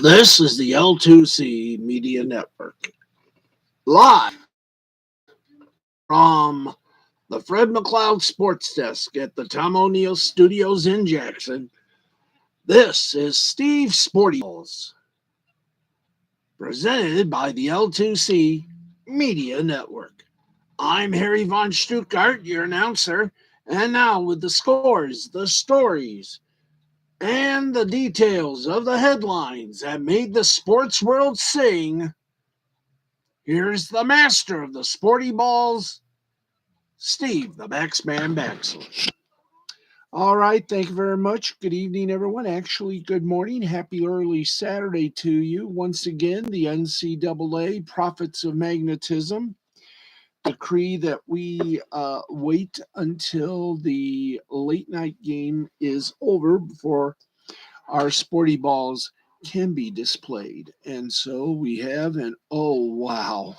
This is the L2C Media Network, live from the Fred McLeod Sports Desk at the Tom O'Neill Studios in Jackson. This is Steve Sporty Balls, presented by the L2C Media Network. I'm Harry Von Stuttgart, your announcer, and now with the scores, the stories, and the details of the headlines that made the sports world sing. Here's the master of the sporty balls, Steve, the Baxman Baxel. All right, thank you very much. Good evening, everyone. Actually, good morning. Happy early Saturday to you. Once again, the NCAA Prophets of Magnetism decree that we wait until the late night game is over before our sporty balls can be displayed. And so we have an oh wow.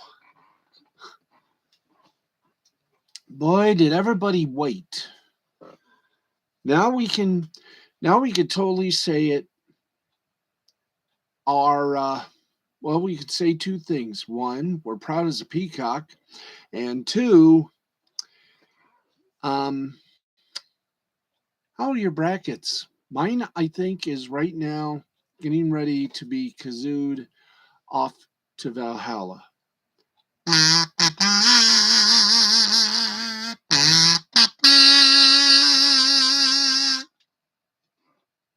Boy, did everybody wait. Now we can totally say it are well, we could say two things. One, we're proud as a peacock, and two, um how are your brackets? Mine, I think, is right now getting ready to be kazooed off to Valhalla.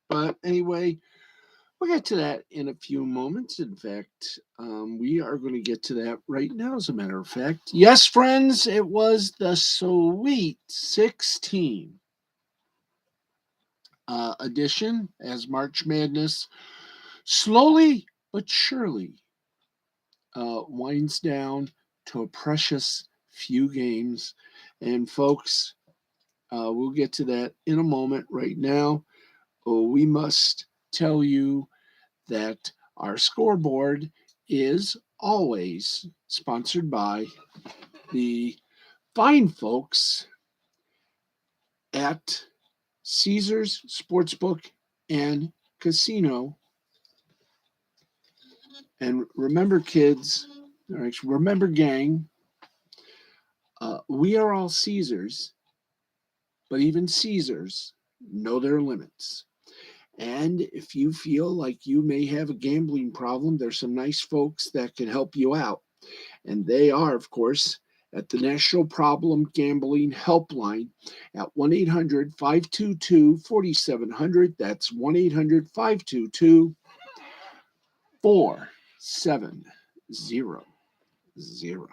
But anyway, we'll get to that in a few moments. In fact, we are going to get to that right now, as a matter of fact. Yes, friends, it was the Sweet 16 edition as March Madness slowly but surely winds down to a precious few games. And, folks, we'll get to that in a moment. Right now, we must tell you that our scoreboard is always sponsored by the fine folks at Caesars Sportsbook and Casino. And remember, kids, or actually, remember, gang, we are all Caesars, but even Caesars know their limits. And if you feel like you may have a gambling problem, there's some nice folks that can help you out. And they are, of course, at the National Problem Gambling Helpline at 1 800 522 4700. That's 1 800 522 4700.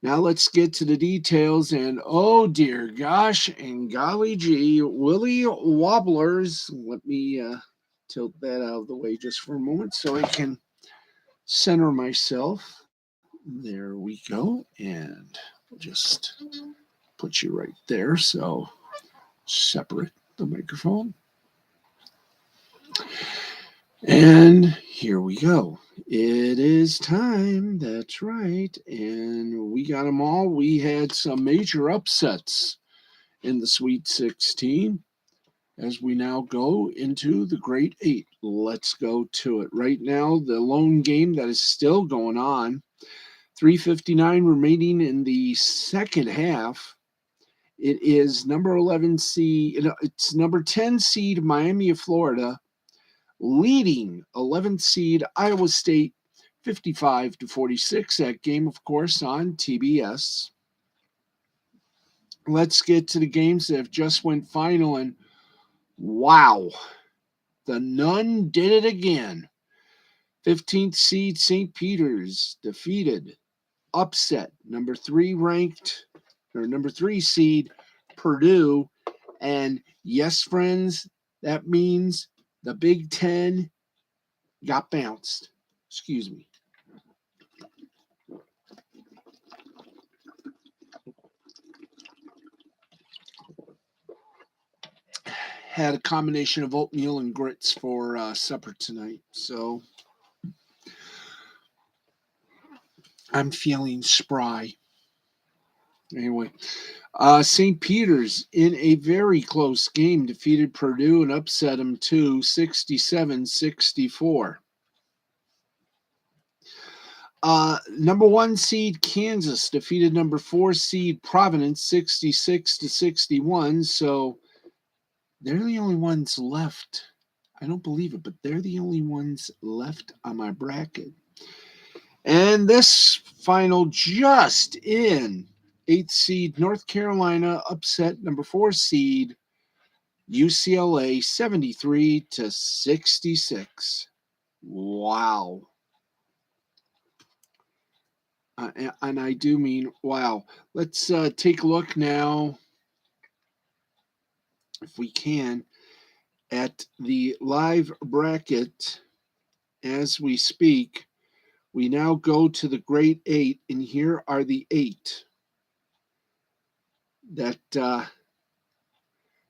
Now let's get to the details. And oh dear gosh, and golly gee, Willie Wobblers. Let me tilt that out of the way just for a moment so I can center myself. There we go. And we'll just put you right there. So separate the microphone. And here we go. It is time. That's right. And we got them all. We had some major upsets in the Sweet 16 as we now go into the Great Eight. Let's go to it. Right now, the lone game that is still going on, 3:59 remaining in the second half. It is number 11 seed, it's number 10 seed Miami of Florida leading 11th seed Iowa State 55-46. That game, of course, on TBS. Let's get to the games that have just went final, and wow, the Nun did it again. 15th seed St. Peter's defeated, upset number 3 seed Purdue. And yes, friends, that means the Big Ten got bounced. Excuse me. Had a combination of oatmeal and grits for supper tonight. So I'm feeling spry. Anyway, St. Peter's in a very close game defeated Purdue and upset them to 67-64. Number one seed Kansas defeated number four seed Providence 66-61. So they're the only ones left. I don't believe it, but they're the only ones left on my bracket. And this final just in. Eighth seed North Carolina upset number four seed UCLA 73-66. Wow. And I do mean wow. Let's take a look now, if we can, at the live bracket as we speak. We now go to the Great Eight, and here are the eight that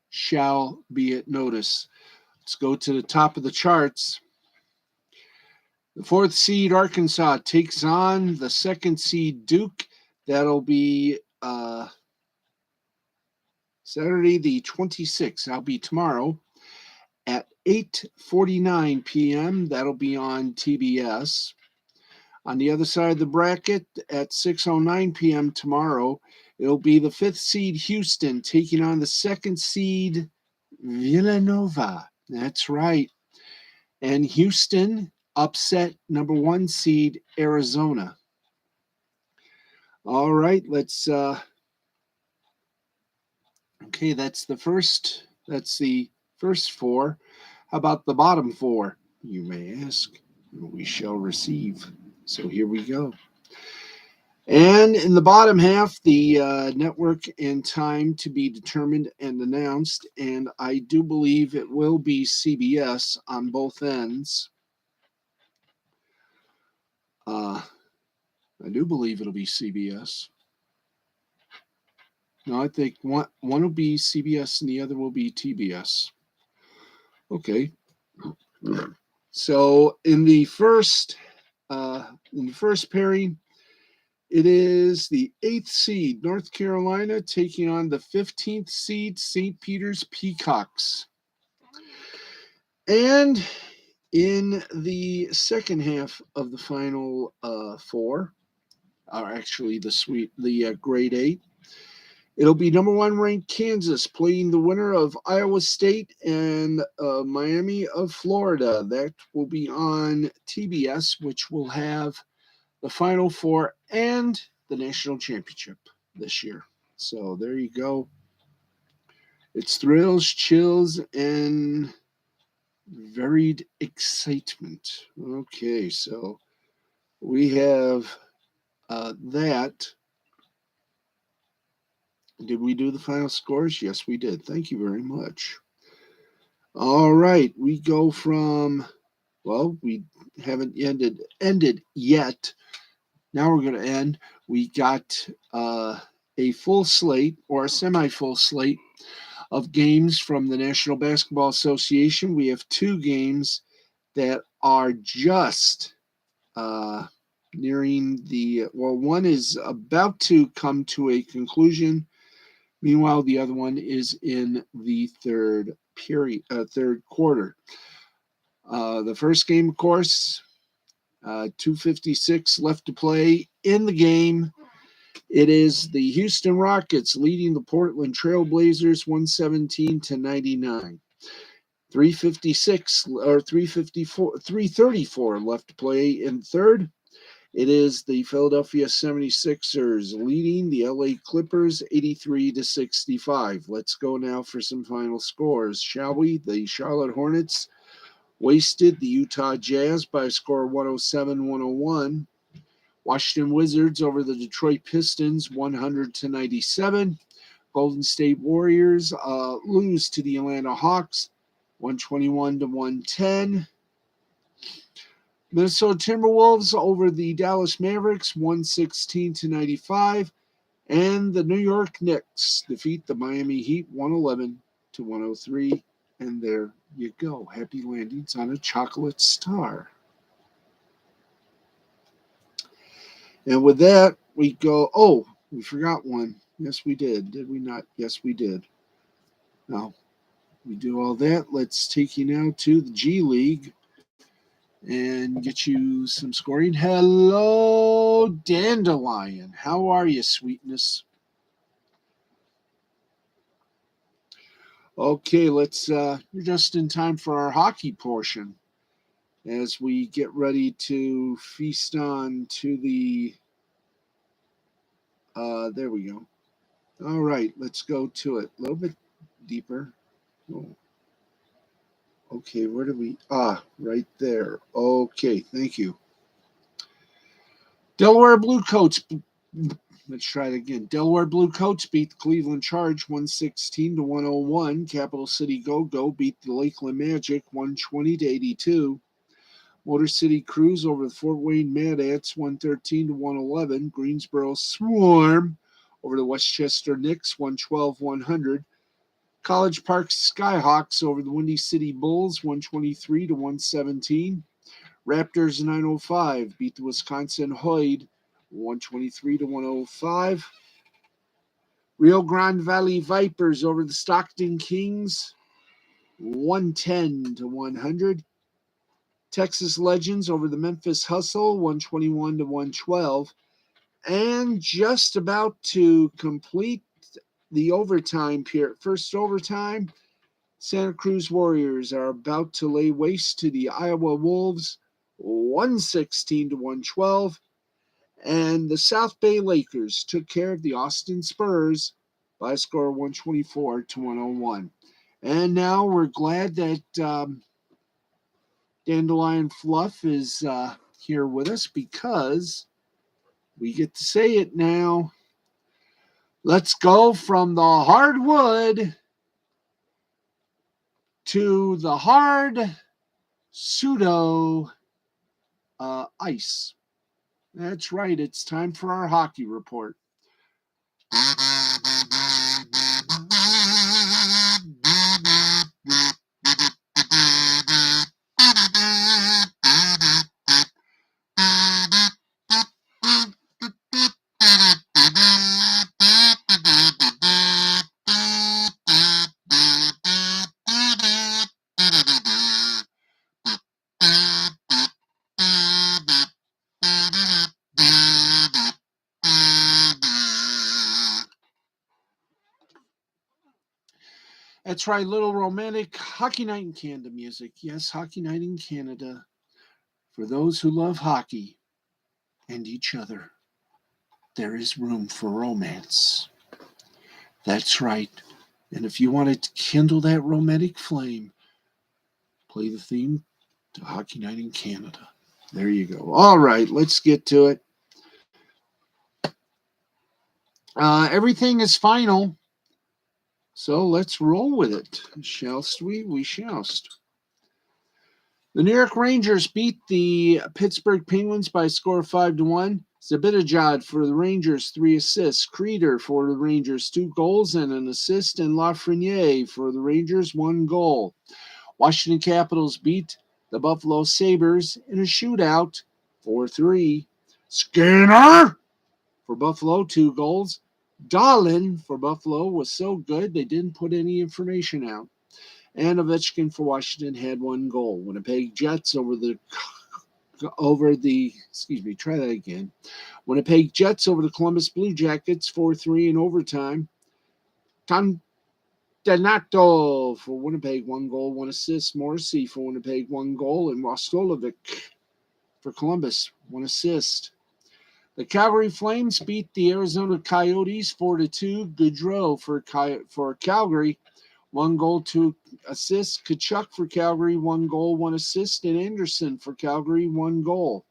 shall be at notice. Let's go to the top of the charts. The fourth seed Arkansas takes on the second seed Duke. That'll be Saturday the 26th. That'll be tomorrow at 8:49 p.m. That'll be on TBS. On the other side of the bracket at 6:09 p.m. tomorrow, it'll be the fifth seed Houston taking on the second seed Villanova. That's right. And Houston upset number one seed Arizona. All right, let's okay, that's the first four. How about the bottom four? You may ask. We shall receive. So here we go. And in the bottom half, the network and time to be determined and announced. And I do believe it will be CBS on both ends. I do believe it'll be CBS. No, I think one will be CBS and the other will be TBS. Okay. So in the first pairing, it is the eighth seed North Carolina taking on the 15th seed St. Peter's Peacocks. And in the second half of the final four, or actually the grade eight, it'll be number one ranked Kansas playing the winner of Iowa State and Miami of Florida. That will be on TBS, which will have the Final Four and the national championship this year. So there you go. It's thrills, chills, and varied excitement. Okay, so we have that. Did we do the final scores? Yes, we did. Thank you very much. All right, we go from, well, we haven't ended yet. Now we're going to end. We got a full slate or a semi-full slate of games from the National Basketball Association. We have two games that are just nearing one is about to come to a conclusion. Meanwhile, the other one is in the third quarter. The first game, of course, 2:56 left to play in the game. It is the Houston Rockets leading the Portland Trailblazers 117-99. 3:56 or 3:34 left to play in third. It is the Philadelphia 76ers leading the LA Clippers 83-65. Let's go now for some final scores, shall we? The Charlotte Hornets wasted the Utah Jazz by a score of 107-101. Washington Wizards over the Detroit Pistons 100-97. Golden State Warriors lose to the Atlanta Hawks 121-110. Minnesota Timberwolves over the Dallas Mavericks 116-95. And the New York Knicks defeat the Miami Heat 111-103. And there you go. Happy landings on a chocolate star. And with that, we go. Oh, we forgot one. Yes, we did. Did we not? Yes, we did. Now, we do all that. Let's take you now to the G League and get you some scoring. Hello, Dandelion. How are you, sweetness? Okay, you're just in time for our hockey portion as we get ready to feast on to there we go. All right, let's go to it a little bit deeper. Oh, okay, where do we? Right there. Okay, thank you. Delaware Bluecoats. Let's try it again. Delaware Bluecoats beat the Cleveland Charge 116 to 101. Capital City Go-Go beat the Lakeland Magic 120 to 82. Motor City Cruise over the Fort Wayne Mad Ants 113 to 111. Greensboro Swarm over the Westchester Knicks 112-100. College Park Skyhawks over the Windy City Bulls 123 to 117. Raptors 905 beat the Wisconsin Hoyt 123 to 105. Rio Grande Valley Vipers over the Stockton Kings 110 to 100. Texas Legends over the Memphis Hustle 121 to 112. And just about to complete the overtime period, first overtime, Santa Cruz Warriors are about to lay waste to the Iowa Wolves 116 to 112. And the South Bay Lakers took care of the Austin Spurs by a score of 124 to 101. And now we're glad that Dandelion Fluff is here with us because we get to say it now. Let's go from the hardwood to the hard pseudo ice. That's right. It's time for our hockey report. That's right, little romantic Hockey Night in Canada music. Yes, Hockey Night in Canada for those who love hockey and each other. There is room for romance. That's right. And if you want to kindle that romantic flame, play the theme to Hockey Night in Canada. There you go. All right, let's get to it. Everything is final, so let's roll with it. Shallst we? We shallst. The New York Rangers beat the Pittsburgh Penguins by a score of 5-1. Zabitajad for the Rangers, 3 assists. Creeder for the Rangers, 2 goals and an assist. And Lafreniere for the Rangers, 1 goal. Washington Capitals beat the Buffalo Sabres in a shootout, 4-3. Skinner for Buffalo, 2 goals. Dahlin for Buffalo was so good they didn't put any information out. And Ovechkin for Washington had 1 goal. Winnipeg Jets try that again. Winnipeg Jets over the Columbus Blue Jackets 4-3 in overtime. Donato for Winnipeg, 1 goal, 1 assist. Morrissey for Winnipeg, 1 goal. And Rostolovic for Columbus, 1 assist. The Calgary Flames beat the Arizona Coyotes 4-2. Goudreau for Calgary, 1 goal, 2 assists. Kachuk for Calgary, 1 goal, 1 assist. And Anderson for Calgary, 1 goal.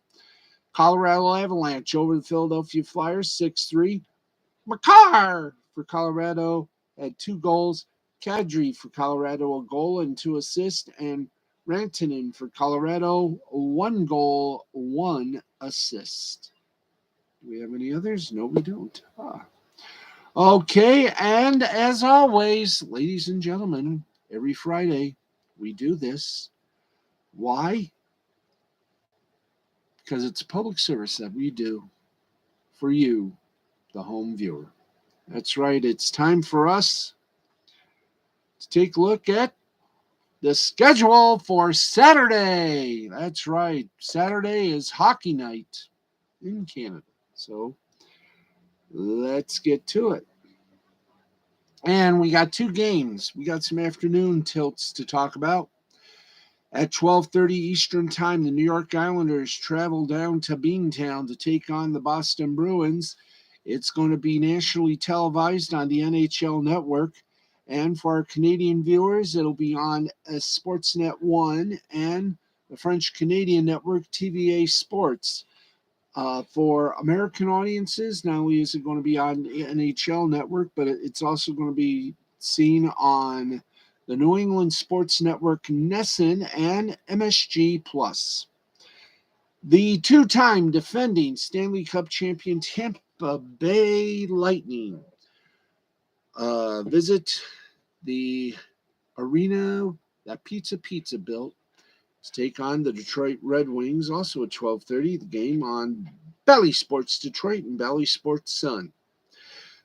Colorado Avalanche over the Philadelphia Flyers, 6-3. Makar for Colorado had 2 goals. Kadri for Colorado, a goal and 2 assists. And Rantanen for Colorado, 1 goal, 1 assist. Do we have any others? No, we don't. Okay, and as always, ladies and gentlemen, every Friday we do this. Why? Because it's a public service that we do for you, the home viewer. That's right. It's time for us to take a look at the schedule for Saturday. That's right. Saturday is hockey night in Canada. So let's get to it. And we got two games. We got some afternoon tilts to talk about. At 12:30 Eastern Time, the New York Islanders travel down to Beantown to take on the Boston Bruins. It's going to be nationally televised on the NHL Network. And for our Canadian viewers, it'll be on Sportsnet 1 and the French Canadian network TVA Sports. For American audiences, not only is it going to be on the NHL Network, but it's also going to be seen on the New England Sports Network, NESN, and MSG Plus. The two-time defending Stanley Cup champion Tampa Bay Lightning visit the arena that Pizza built to take on the Detroit Red Wings, also at 12:30. The game on Bally Sports Detroit and Bally Sports Sun.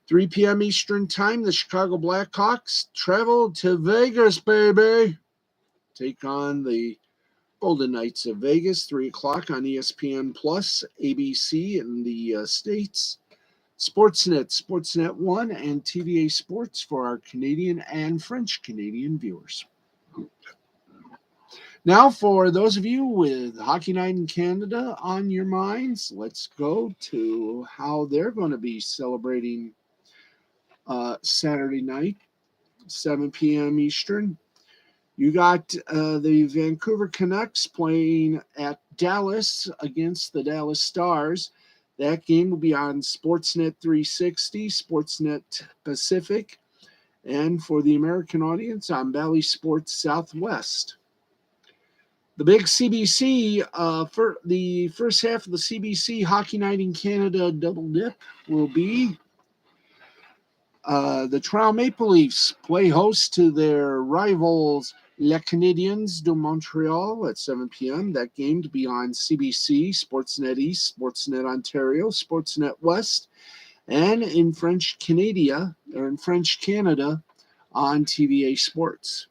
3 p.m. Eastern Time, the Chicago Blackhawks travel to Vegas, baby. Take on the Golden Knights of Vegas, 3 o'clock on ESPN Plus, ABC in the States, Sportsnet 1, and TVA Sports for our Canadian and French Canadian viewers. Now, for those of you with Hockey Night in Canada on your minds, let's go to how they're going to be celebrating Saturday night, 7 p.m. Eastern. You got the Vancouver Canucks playing at Dallas against the Dallas Stars. That game will be on Sportsnet 360, Sportsnet Pacific, and for the American audience on Bally Sports Southwest. The big CBC, for the first half of the CBC Hockey Night in Canada double dip will be the Toronto Maple Leafs play host to their rivals Les Canadiens de Montreal at 7 p.m. That game to be on CBC, Sportsnet East, Sportsnet Ontario, Sportsnet West, and in French Canada on TVA Sports.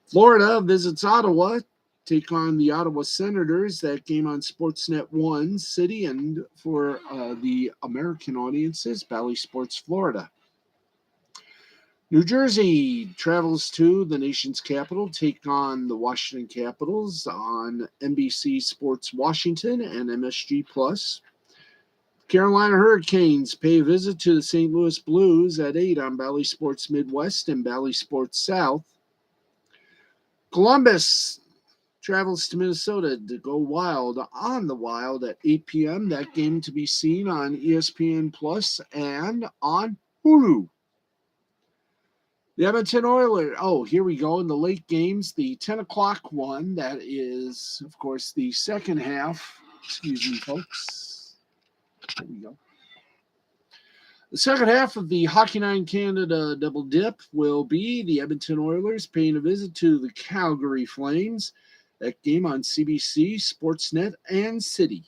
Florida visits Ottawa, take on the Ottawa Senators. That game on Sportsnet 1 City, and for the American audiences, Bally Sports Florida. New Jersey travels to the nation's capital, take on the Washington Capitals on NBC Sports Washington and MSG Plus. Carolina Hurricanes pay a visit to the St. Louis Blues at 8 on Bally Sports Midwest and Bally Sports South. Columbus travels to Minnesota to go wild on the Wild at 8 p.m. That game to be seen on ESPN Plus and on Hulu. The Edmonton Oilers, here we go in the late games. The 10 o'clock one, that is, of course, the second half. Excuse me, folks. There we go. The second half of the Hockey Night in Canada double dip will be the Edmonton Oilers paying a visit to the Calgary Flames. That game on CBC, Sportsnet, and City.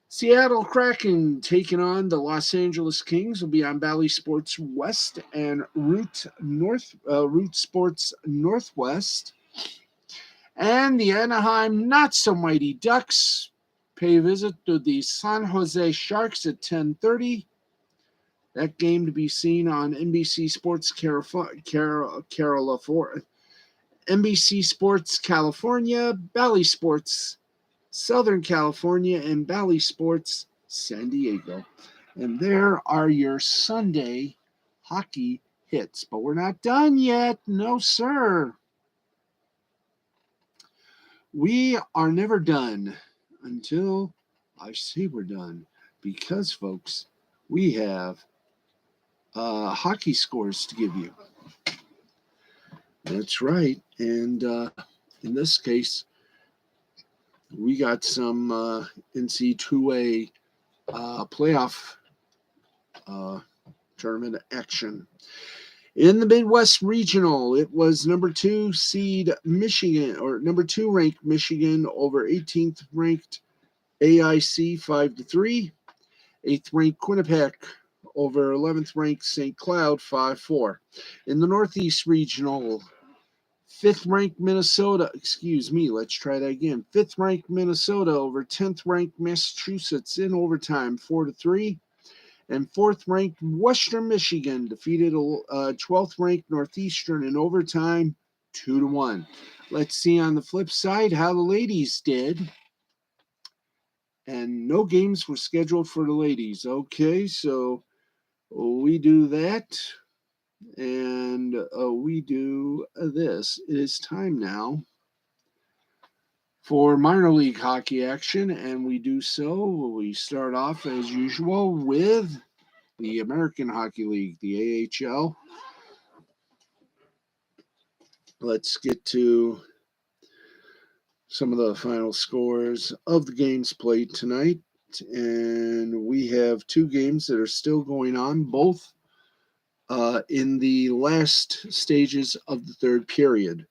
Seattle Kraken taking on the Los Angeles Kings will be on Bally Sports West and Root Sports Northwest. And the Anaheim Not-So-Mighty Ducks pay a visit to the San Jose Sharks at 10:30. That game to be seen on NBC Sports NBC Sports California, Bally Sports Southern California, and Bally Sports San Diego. And there are your Sunday hockey hits. But we're not done yet. No, sir. We are never done until I say we're done. Because, folks, we have hockey scores to give you. That's right. And in this case, we got some NC2A playoff tournament action. In the Midwest Regional, it was number 2 seed Michigan, or number 2 ranked Michigan over 18th ranked AIC 5-3. 8th ranked Quinnipiac over 11th ranked St. Cloud 5-4. In the Northeast Regional, 5th ranked Minnesota, let's try that again. 5th ranked Minnesota over 10th ranked Massachusetts in overtime 4-3. And 4th ranked Western Michigan defeated 12th ranked Northeastern in overtime 2-1. Let's see on the flip side how the ladies did. And no games were scheduled for the ladies. Okay, so we do that. And we do this. It is time now for minor league hockey action, and we do so. We start off as usual with the American Hockey League, the AHL. Let's get to some of the final scores of the games played tonight. And we have 2 games that are still going on, both in the last stages of the third period.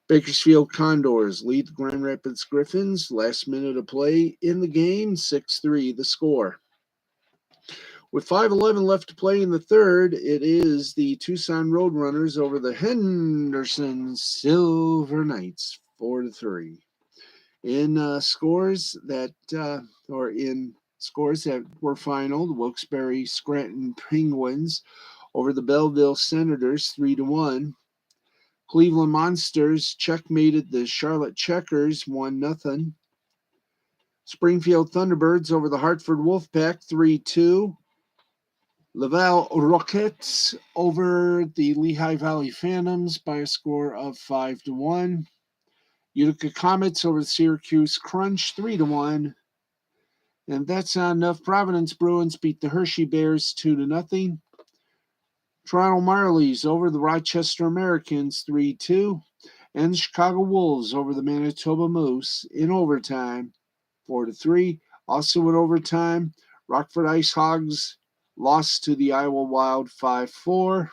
Bakersfield Condors lead the Grand Rapids Griffins. Last minute of play in the game, 6-3 the score. With 5:11 left to play in the third, it is the Tucson Roadrunners over the Henderson Silver Knights, 4-3. In scores that were final, the Wilkes-Barre Scranton Penguins over the Belleville Senators, 3-1. Cleveland Monsters checkmated the Charlotte Checkers, 1-0. Springfield Thunderbirds over the Hartford Wolfpack, 3-2. Laval Rockets over the Lehigh Valley Phantoms by a score of 5-1. Utica Comets over the Syracuse Crunch, 3-1. And that's not enough. Providence Bruins beat the Hershey Bears 2-0. Toronto Marlies over the Rochester Americans, 3-2. And the Chicago Wolves over the Manitoba Moose in overtime, 4-3. Also in overtime, Rockford Ice Hogs lost to the Iowa Wild 5-4.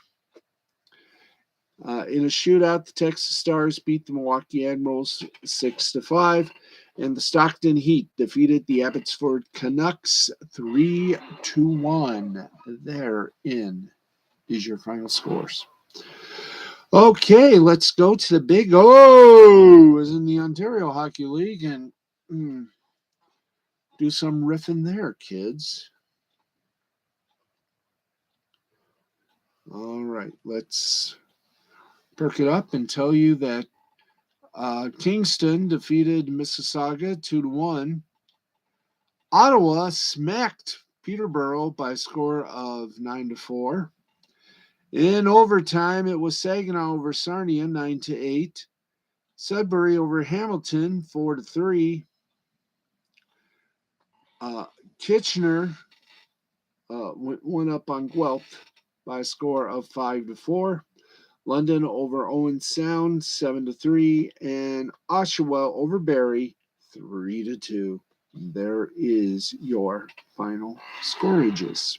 In a shootout, the Texas Stars beat the Milwaukee Admirals 6-5. And the Stockton Heat defeated the Abbotsford Canucks 3-1. Therein is your final scores. Okay, let's go to the Big O, as in the Ontario Hockey League, and do some riffing there, kids. All right, let's perk it up and tell you that Kingston defeated Mississauga 2-1. Ottawa smacked Peterborough by a score of 9-4. In overtime, it was Saginaw over Sarnia 9-8. Sudbury over Hamilton 4-3. Kitchener went up on Guelph by a score of 5-4. London over Owen Sound 7-3, and Oshawa over Barrie 3-2. There is your final scorages.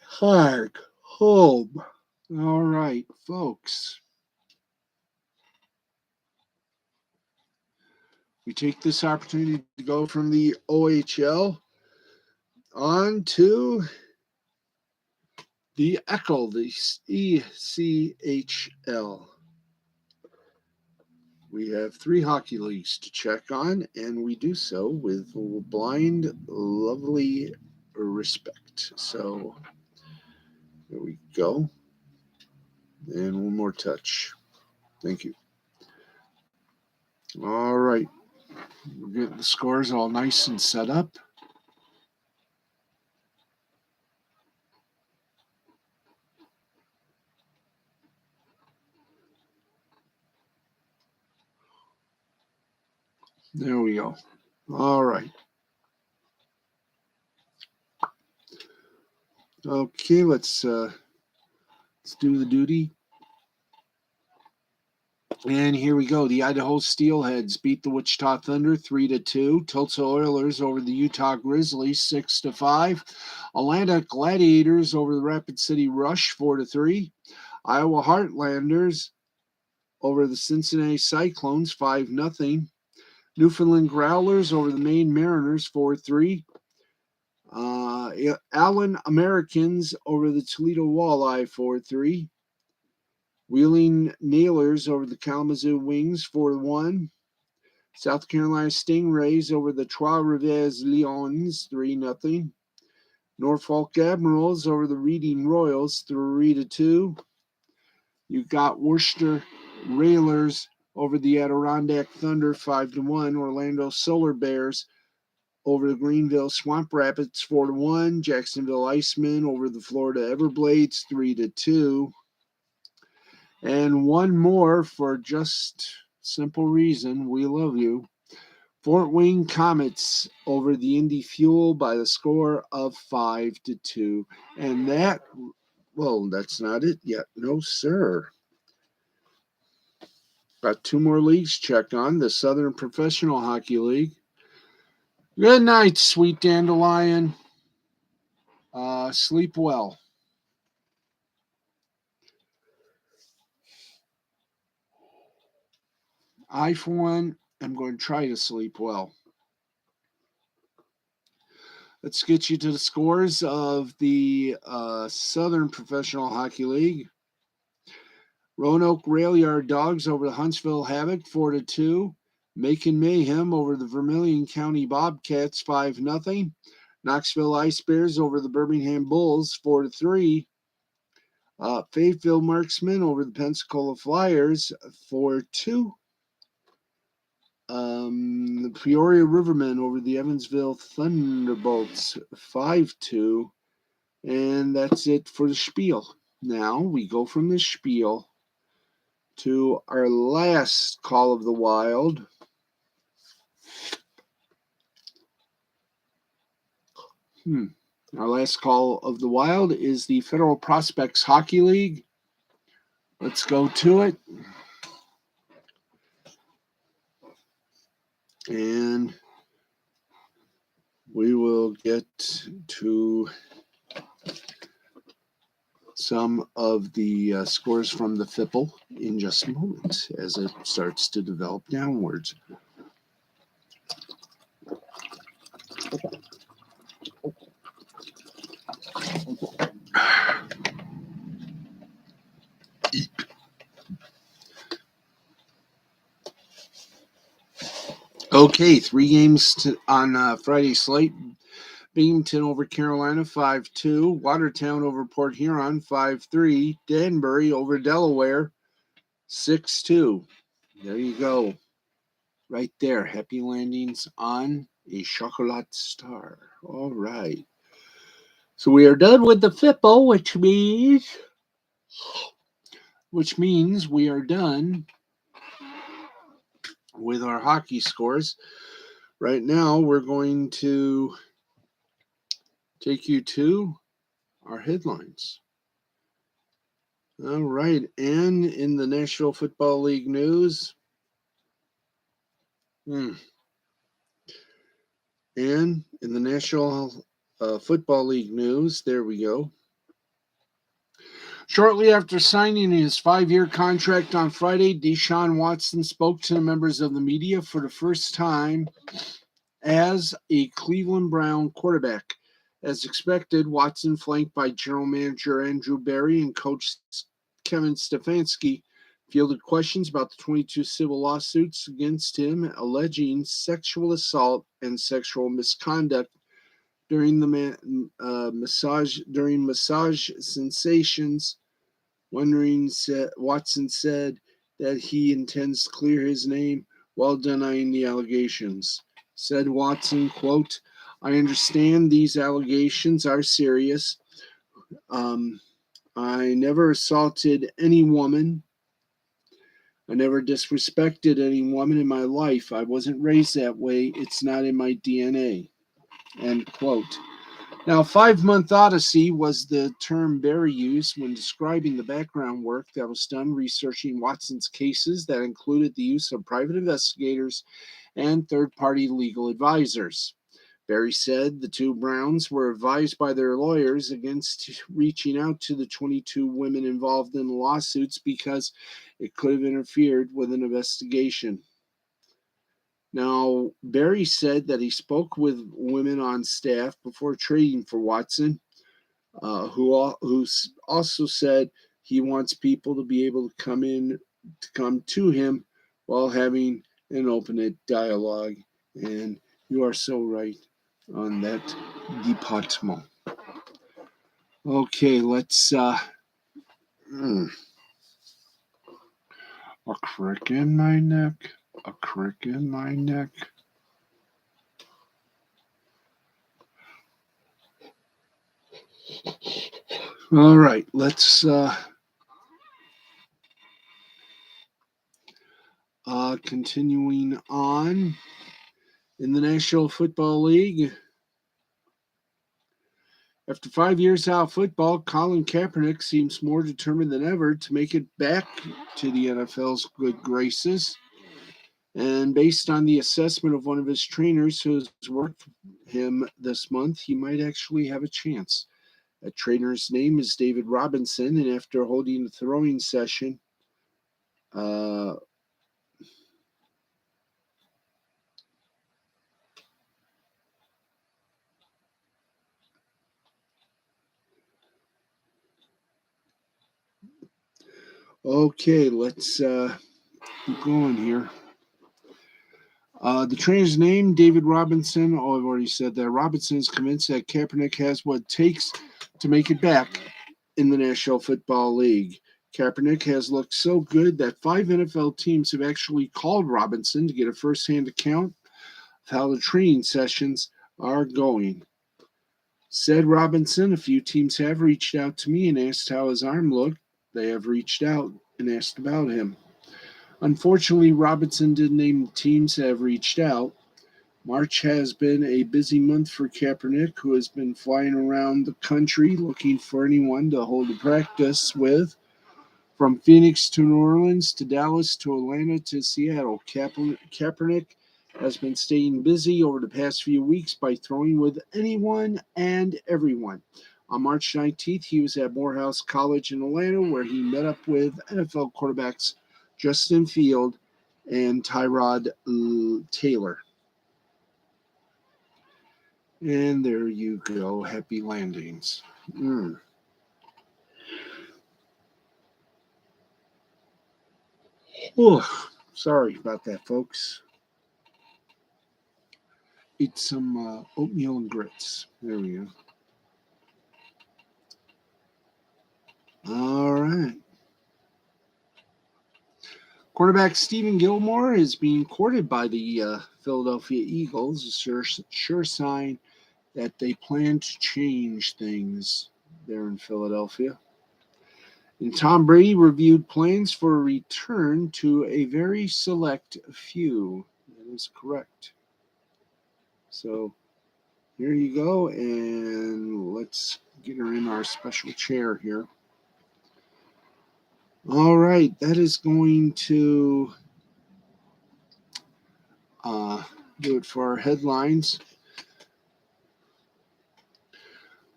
Hark home. All right, folks. We take this opportunity to go from the OHL on to the ECHL, the ECHL. We have 3 hockey leagues to check on, and we do so with blind, lovely respect. So there we go. And one more touch. Thank you. All right. We're getting the scores all nice and set up. There we go. All right. Okay, let's do the duty. And here we go. The Idaho Steelheads beat the Wichita Thunder 3-2. Tulsa Oilers over the Utah Grizzlies 6-5. Atlanta Gladiators over the Rapid City Rush 4-3. Iowa Heartlanders over the Cincinnati Cyclones 5-0. Newfoundland Growlers over the Maine Mariners 4-3. Allen Americans over the Toledo Walleye 4-3. Wheeling Nailers over the Kalamazoo Wings 4-1. South Carolina Stingrays over the Trois-Rivières Lions 3-0. Norfolk Admirals over the Reading Royals 3-2. You got Worcester Railers over the Adirondack Thunder 5-1. Orlando Solar Bears over the Greenville Swamp Rapids 4-1. Jacksonville Icemen over the Florida Everblades 3-2. And one more for just simple reason, we love you. Fort Wayne Comets over the Indy Fuel by the score of 5-2. And that, well, that's not it yet. No, sir. Got two more leagues checked on. The Southern Professional Hockey League. Good night, sweet dandelion. Sleep well. I, for one, am going to try to sleep well. Let's get you to the scores of the Southern Professional Hockey League. Roanoke Rail Yard Dogs over the Huntsville Havoc 4-2. Macon Mayhem over the Vermilion County Bobcats 5-0. Knoxville Ice Bears over the Birmingham Bulls 4-3. Fayetteville Marksmen over the Pensacola Flyers 4-2. The Peoria Rivermen over the Evansville Thunderbolts 5-2. And that's it for the spiel. Now we go from the spiel to our last Call of the Wild. Our last Call of the Wild is the Federal Prospects Hockey League. Let's go to it. And we will get to some of the scores from the FIPL in just a moment as it starts to develop downwards. Okay, 3 games on Friday slate. Binghamton over Carolina 5-2. Watertown over Port Huron 5-3. Danbury over Delaware 6-2. There you go. Right there. Happy landings on a chocolate star. All right. So we are done with the FIPO, which means we are done with our hockey scores. Right now, we're going to take you to our headlines. All right, and in the National Football League news, and in the National Football League news, there we go. Shortly after signing his 5-year contract on Friday, Deshaun Watson spoke to the members of the media for the first time as a Cleveland Brown quarterback. As expected, Watson, flanked by General Manager Andrew Berry and Coach Kevin Stefanski, fielded questions about the 22 civil lawsuits against him alleging sexual assault and sexual misconduct during the massage sensations. Watson said that he intends to clear his name while denying the allegations. Said Watson, quote, "I understand these allegations are serious. I never assaulted any woman. I never disrespected any woman in my life. I wasn't raised that way. It's not in my DNA." End quote. Now, 5-month odyssey was the term Berry used when describing the background work that was done researching Watson's cases that included the use of private investigators and third-party legal advisors. Berry said the two Browns were advised by their lawyers against reaching out to the 22 women involved in the lawsuits because it could have interfered with an investigation. Now, Barry said that he spoke with women on staff before trading for Watson, who also said he wants people to be able to come to him while having an open dialogue. And you are so right on that department. Okay, let's a crick in my neck, a crick in my neck. All right, let's continuing on in the National Football League. After 5 years out of football, Colin Kaepernick seems more determined than ever to make it back to the NFL's good graces. And based on the assessment of one of his trainers who has worked him this month, he might actually have a chance. That trainer's name is David Robinson, and after holding a throwing session, okay, let's keep going here. The trainer's name, David Robinson. Oh, I've already said that. Robinson is convinced that Kaepernick has what it takes to make it back in the National Football League. Kaepernick has looked so good that 5 NFL teams have actually called Robinson to get a first-hand account of how the training sessions are going. Said Robinson, a few teams have reached out to me and asked how his arm looked. They have reached out and asked about him. Unfortunately, Robinson didn't name the teams that have reached out. March has been a busy month for Kaepernick, who has been flying around the country looking for anyone to hold a practice with. From Phoenix to New Orleans to Dallas to Atlanta to Seattle, Kaepernick has been staying busy over the past few weeks by throwing with anyone and everyone. On March 19th, he was at Morehouse College in Atlanta, where he met up with NFL quarterbacks Justin Field and Tyrod Taylor. And there you go. Happy landings. Oh, sorry about that, folks. Eat some oatmeal and grits. There we go. All right. Quarterback Stephen Gilmore is being courted by the Philadelphia Eagles. A sure sign that they plan to change things there in Philadelphia. And Tom Brady reviewed plans for a return to a very select few. That is correct. So here you go, and let's get her in our special chair here. All right, that is going to do it for our headlines.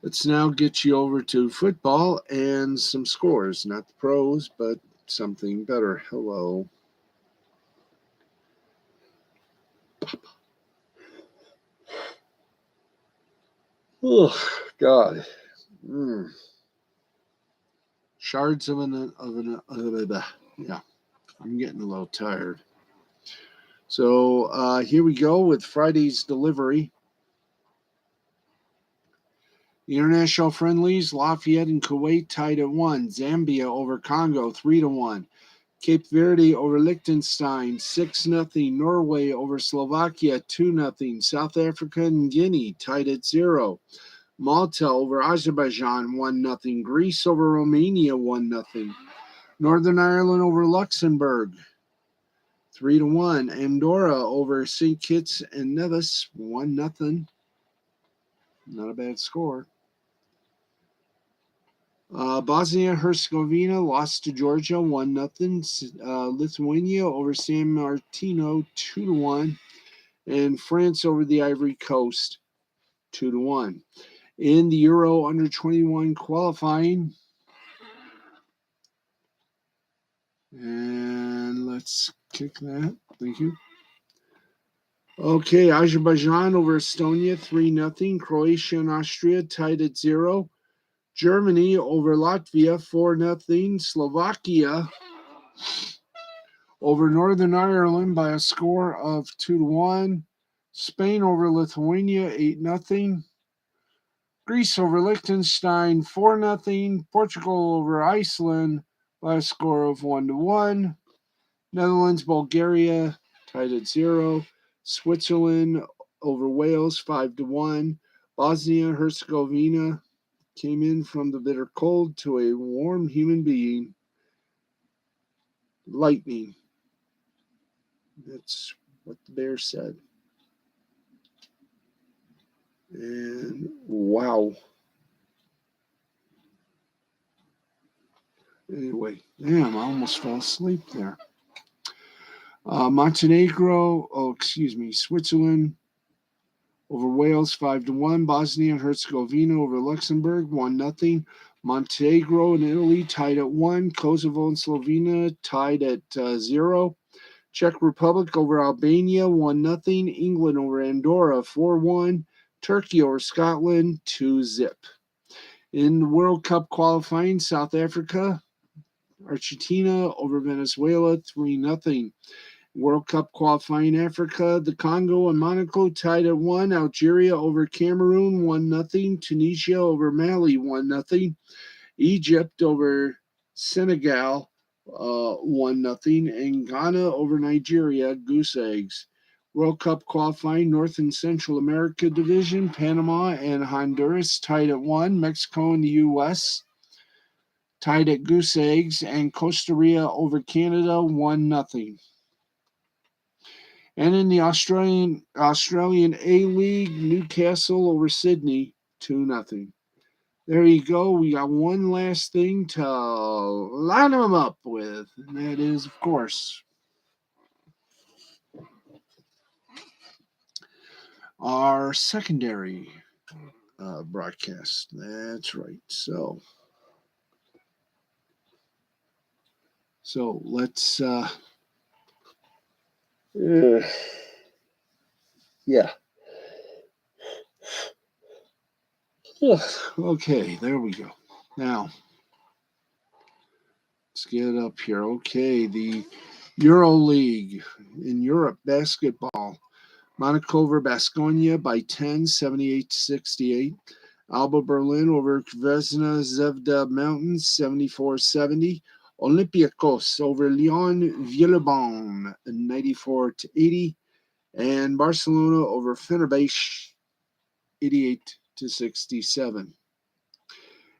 Let's now get you over to football and some scores. Not the pros, but something better. Hello. Oh, God. Shards of yeah, I'm getting a little tired. So here we go with Friday's delivery. The international friendlies, Lafayette and Kuwait tied at 1. Zambia over Congo 3-1. Cape Verde over Liechtenstein 6-0. Norway over Slovakia 2-0. South Africa and Guinea tied at 0. Malta over Azerbaijan 1-0. Greece over Romania 1-0. Northern Ireland over Luxembourg 3-1. Andorra over St. Kitts and Nevis 1-0. Not a bad score. Bosnia-Herzegovina lost to Georgia 1-0. Lithuania over San Marino 2-1. And France over the Ivory Coast 2-1. In the Euro under 21 qualifying. And let's kick that. Thank you. Okay, Azerbaijan over Estonia 3-0. Croatia and Austria tied at 0. Germany over Latvia 4-0. Slovakia over Northern Ireland by a score of 2-1. Spain over Lithuania 8-0. Greece over Liechtenstein 4-0. Portugal over Iceland by a score of 1-1. Netherlands, Bulgaria tied at 0. Switzerland over Wales 5-1. Bosnia Herzegovina came in from the bitter cold to a warm human being. Lightning. That's what the bear said. And wow. Anyway, damn, I almost fell asleep there. Switzerland over Wales 5-1. Bosnia and Herzegovina over Luxembourg 1-0. Montenegro and Italy tied at 1. Kosovo and Slovenia tied at 0. Czech Republic over Albania 1-0. England over Andorra 4-1. Turkey over Scotland 2-0. In the World Cup qualifying, South Africa, Argentina over Venezuela 3-0. World Cup qualifying Africa, the Congo and Monaco tied at 1. Algeria over Cameroon 1-0. Tunisia over Mali 1-0. Egypt over Senegal 1-0. And Ghana over Nigeria, goose eggs. World Cup qualifying North and Central America division, Panama and Honduras tied at 1. Mexico and the U.S. tied at goose eggs, and Costa Rica over Canada 1-0. And in the Australian A-League, Newcastle over Sydney 2-0. There you go. We got one last thing to line them up with, and that is, of course, our secondary broadcast. That's right. So let's yeah. Okay, there we go. Now, let's get up here. Okay, the Euro League in Europe basketball. Monaco over Baskonia by 10, 78-68. Alba Berlin over Vesna Zvezda Mountains, 74-70. Olympiacos over Lyon Villeurbanne, 94-80. And Barcelona over Fenerbahce, 88-67.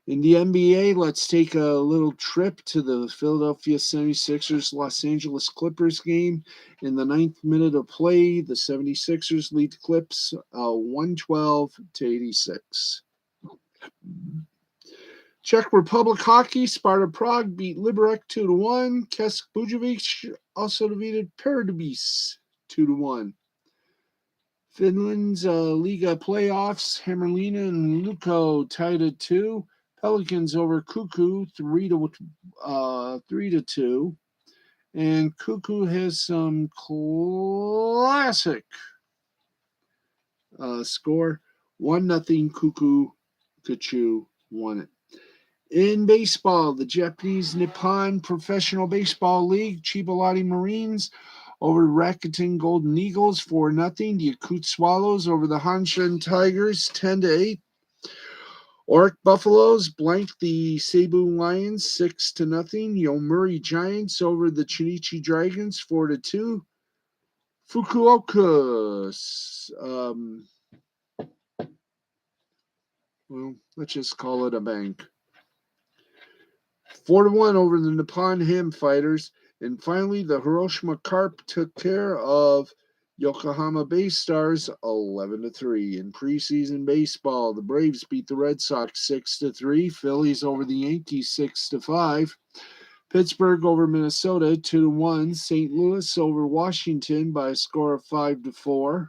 In the NBA, let's take a little trip to the Philadelphia 76ers Los Angeles Clippers game. In the 9th minute of play, the 76ers lead the Clips 112-86. Czech Republic hockey, Sparta Prague beat Liberec 2-1. Kesk Bujovic also defeated Pardubice 2-1. Finland's Liga playoffs, Hämeenlinna and Lukko tied at 2. Pelicans over Kuku 3-2. And Kuku has some classic score. 1-0 Kuku. Kachu won it. In baseball, the Japanese Nippon Professional Baseball League, Chibalati Marines over Rakuten Golden Eagles 4-0. The Yakut Swallows over the Hanshin Tigers 10-8. Oric Buffaloes blanked the Cebu Lions 6-0. Yomiuri Giants over the Chinichi Dragons 4-2. Fukuoka, let's just call it a bank. 4-1 over the Nippon Ham Fighters. And finally, the Hiroshima Carp took care of Yokohama Bay Stars 11-3. In preseason baseball, the Braves beat the Red Sox 6-3. Phillies over the Yankees 6-5. Pittsburgh over Minnesota 2-1. St. Louis over Washington by a score of 5-4.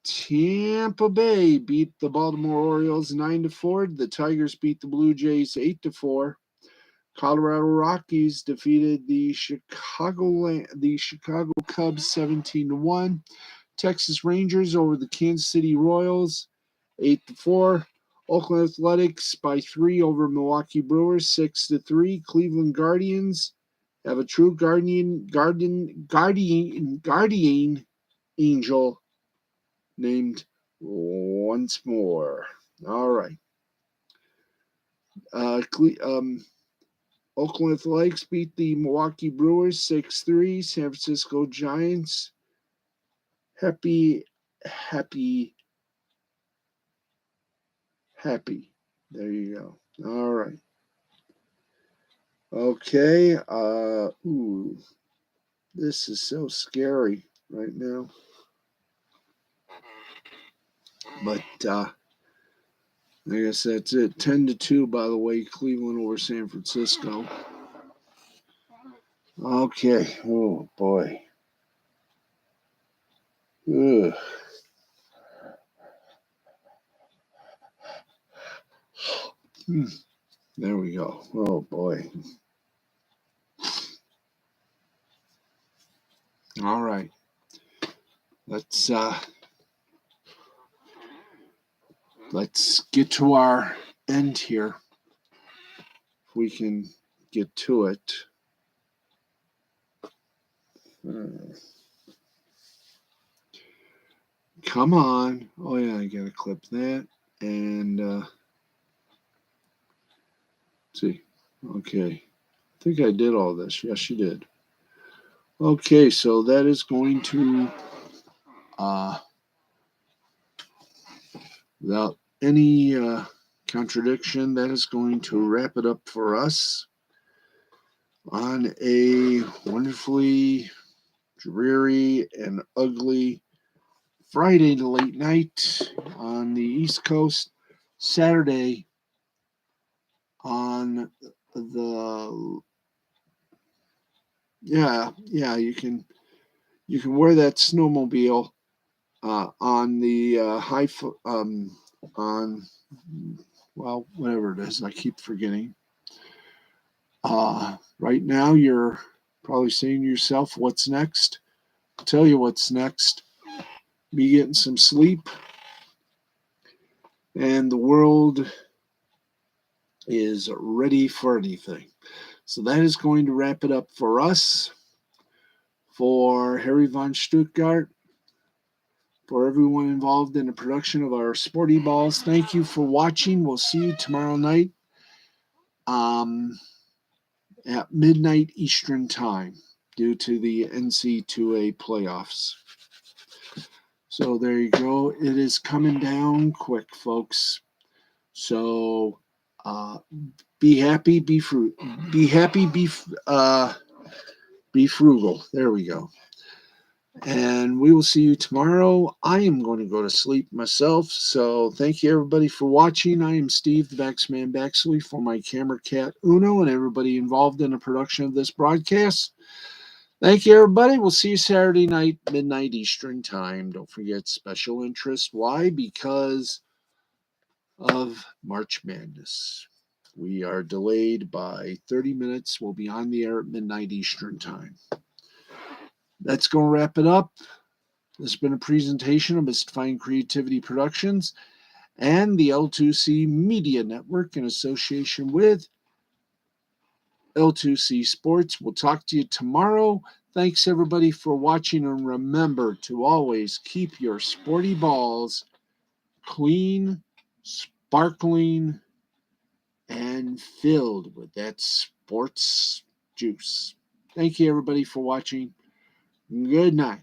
Tampa Bay beat the Baltimore Orioles 9-4. The Tigers beat the Blue Jays 8-4. Colorado Rockies defeated the Chicago Cubs 17-1. Texas Rangers over the Kansas City Royals, 8-4. Oakland Athletics by 3 over Milwaukee Brewers, 6-3. Cleveland Guardians have a true guardian angel named once more. All right. Oakland Athletics beat the Milwaukee Brewers 6-3. San Francisco Giants. Happy. There you go. All right. Okay. This is so scary right now. But I guess that's it. 10-2, by the way, Cleveland over San Francisco. Okay. Oh boy. Ugh. There we go. Oh boy. All right. Let's get to our end here. If we can get to it. Come on. Oh yeah, I gotta clip that. And let's see. Okay. I think I did all this. Yes, you did. Okay, so that is going to without any contradiction, that is going to wrap it up for us on a wonderfully dreary and ugly Friday to late night on the East Coast, Saturday on the you can wear that snowmobile on the on whatever it is, I keep forgetting. Right now you're probably saying to yourself, what's next? I'll tell you what's next. Be getting some sleep, and the world is ready for anything. So that is going to wrap it up for us. For Harry von Stuttgart, for everyone involved in the production of our Sporty Balls, thank you for watching. We'll see you tomorrow night at midnight Eastern Time due to the NC2A playoffs. So there you go. It is coming down quick, folks. So be happy, be frugal. There we go. And we will see you tomorrow. I am going to go to sleep myself. So thank you, everybody, for watching. I am Steve, the Baxman Baxley, for my camera cat Uno and everybody involved in the production of this broadcast. Thank you, everybody. We'll see you Saturday night, midnight Eastern Time. Don't forget special interest. Why? Because of March Madness. We are delayed by 30 minutes. We'll be on the air at midnight Eastern Time. That's going to wrap it up. This has been a presentation of Mystifying Creativity Productions and the L2C Media Network in association with L2C Sports. We'll talk to you tomorrow. Thanks, everybody, for watching. And remember to always keep your sporty balls clean, sparkling, and filled with that sports juice. Thank you, everybody, for watching. Good night.